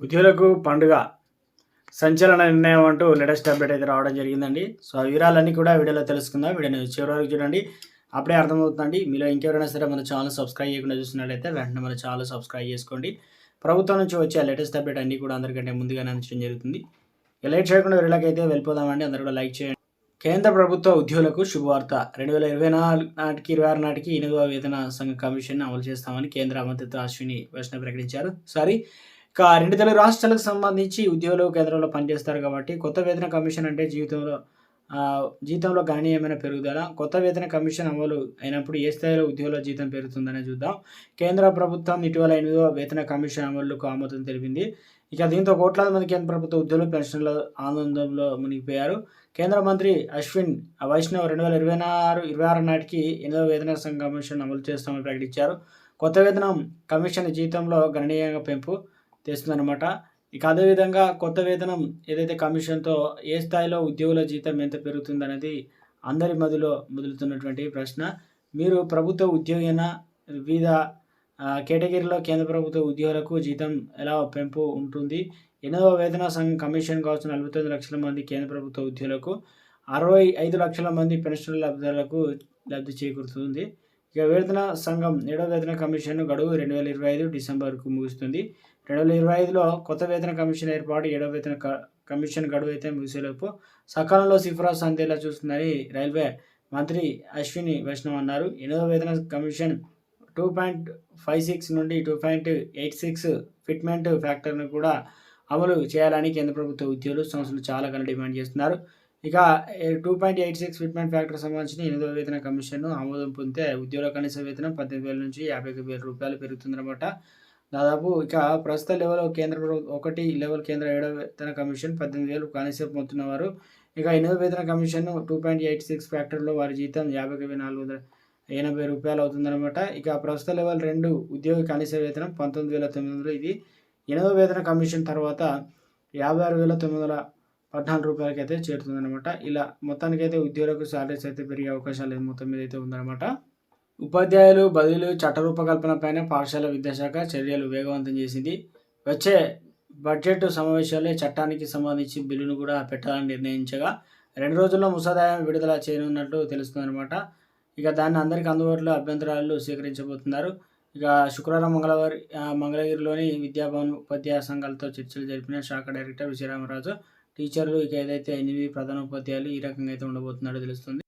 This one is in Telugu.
ఉద్యోగులకు పండుగ సంచలన నిర్ణయం అంటూ లేటెస్ట్ అప్డేట్ అయితే రావడం జరిగిందండి. సో ఆ వివరాలన్నీ కూడా వీడియోలో తెలుసుకుందాం. వీడియోని చివరి వరకు చూడండి, అప్పుడే అర్థమవుతుందండి. మీలో ఇంకెవరైనా సరే మన ఛానల్ సబ్స్క్రైబ్ చేయకుండా చూస్తున్నట్లయితే వెంటనే మన ఛానల్ సబ్స్క్రైబ్ చేసుకోండి. ప్రభుత్వం నుంచి వచ్చే లేటెస్ట్ అప్డేట్ అన్నీ కూడా అందరికంటే ముందుగానే అందించడం జరుగుతుంది. లేట్ చేయకుండా వీళ్ళకైతే వెళ్ళిపోదామండి. అందరూ కూడా లైక్ చేయండి. కేంద్ర ప్రభుత్వ ఉద్యోగులకు శుభవార్త. 2024 నాటికి 26 నాటికి 8వ వేతన సంఘ కమిషన్ అమలు చేస్తామని కేంద్ర మంత్రిత్వ అశ్విని వైష్ణవ్ ప్రకటించారు. ఇక 2 తెలుగు రాష్ట్రాలకు సంబంధించి ఉద్యోగులు కేంద్రంలో పనిచేస్తారు కాబట్టి కొత్త వేతన కమిషన్ అంటే జీతంలో గణనీయమైన పెరుగుదల. కొత్త వేతన కమిషన్ అమలు అయినప్పుడు ఏ స్థాయిలో ఉద్యోగుల జీతం పెరుగుతుందని చూద్దాం. కేంద్ర ప్రభుత్వం ఇటీవల 8వ వేతన కమిషన్ అమలుకు ఆమోదం తెలిపింది. ఇక దీంతో కోట్లాది మంది కేంద్ర ప్రభుత్వ ఉద్యోగులు పెన్షన్ల ఆనందంలో మునిగిపోయారు. కేంద్ర మంత్రి అశ్విన్ వైష్ణవ్ 2026 నాటికి 8వ వేతన సంఘ కమిషన్ అమలు చేస్తామని ప్రకటించారు. కొత్త వేతనం కమిషన్ జీతంలో గణనీయంగా పెంపు తెస్తుందన్నమాట. ఇక అదేవిధంగా కొత్త వేతనం ఏదైతే కమిషన్తో ఏ స్థాయిలో ఉద్యోగుల జీతం ఎంత పెరుగుతుందనేది అందరి మధ్యలో మొదలుతున్నటువంటి ప్రశ్న. మీరు ప్రభుత్వ ఉద్యోగినా, వివిధ కేటగిరీలో కేంద్ర ప్రభుత్వ ఉద్యోగులకు జీతం ఎలా పెంపు ఉంటుంది? 8వ వేతన సంఘం కమిషన్ కావచ్చు 49 లక్షల మంది కేంద్ర ప్రభుత్వ ఉద్యోగులకు, 65 లక్షల మంది పెన్షన్ లబ్ధిదారులకు లబ్ధి చేకూరుతుంది. ఇక వేతన సంఘం 7వ వేతన కమిషన్ గడువు 2025 డిసెంబర్కు ముగుస్తుంది. 2025లో కొత్త వేతన కమిషన్ ఏర్పాటు 7వ వేతన కమిషన్ గడువు అయితే ముగిసేలోపు సకాలంలో సిఫారసు అందేలా చూస్తుందని రైల్వే మంత్రి అశ్విని వైష్ణవ్ అన్నారు. 8వ వేతన కమిషన్ 2.56 నుండి 2.86 ఫిట్మెంట్ ఫ్యాక్టర్ను కూడా అమలు చేయాలని కేంద్ర ప్రభుత్వ ఉద్యోగులు సంస్థలు చాలా కాలం డిమాండ్ చేస్తున్నారు. ఇక 2.86 ఫిట్మెంట్ ఫ్యాక్టర్ సంబంధించిన 8వ వేతన కమిషన్ను ఆమోదం పొందితే ఉద్యోగుల కనీస వేతనం 18,000 నుంచి 51,000 రూపాయలు పెరుగుతుందన్నమాట. దాదాపు ఇక ప్రస్తుత లెవెల్ కేంద్ర ప్రభుత్వం 1 లెవెల్ కేంద్ర 7వ వేతన కమిషన్ 18,000 కనీసం పొందుతున్నవారు. ఇక 8వ వేతన కమిషన్ 2.86 ఫ్యాక్టర్లో వారి జీతం 51,480 రూపాయలు అవుతుందన్నమాట. ఇక ప్రస్తుత లెవెల్ 2 ఉద్యోగి కనీస వేతనం 19,900. ఇది 8వ వేతన కమిషన్ తర్వాత 56,914 రూపాయలకైతే చేరుతుందన్నమాట. ఇలా మొత్తానికైతే ఉద్యోగులకు శాలరీస్ అయితే పెరిగే అవకాశాలు మొత్తం మీద అయితే ఉందన్నమాట. ఉపాధ్యాయులు బదిలీలు చట్ట రూపకల్పనపైన పాఠశాల విద్యాశాఖ చర్యలు వేగవంతం చేసింది. వచ్చే బడ్జెట్ సమావేశాల్లో చట్టానికి సంబంధించి బిల్లును కూడా పెట్టాలని నిర్ణయించగా 2 రోజుల్లో ముసాదాయం విడుదల చేయనున్నట్లు తెలుస్తుందన్నమాట. ఇక దాన్ని అందరికీ అందుబాటులో అభ్యంతరాలు స్వీకరించబోతున్నారు. ఇక శుక్రవారం మంగళగిరిలోని విద్యాభవన్ ఉపాధ్యాయ సంఘాలతో చర్చలు జరిపిన శాఖ డైరెక్టర్ విజయరామరాజు. టీచర్లు ఇక ఏదైతే 8 ప్రధాన ఉపాధ్యాయులు ఈ రకంగా అయితే ఉండబోతున్నాడో తెలుస్తుంది.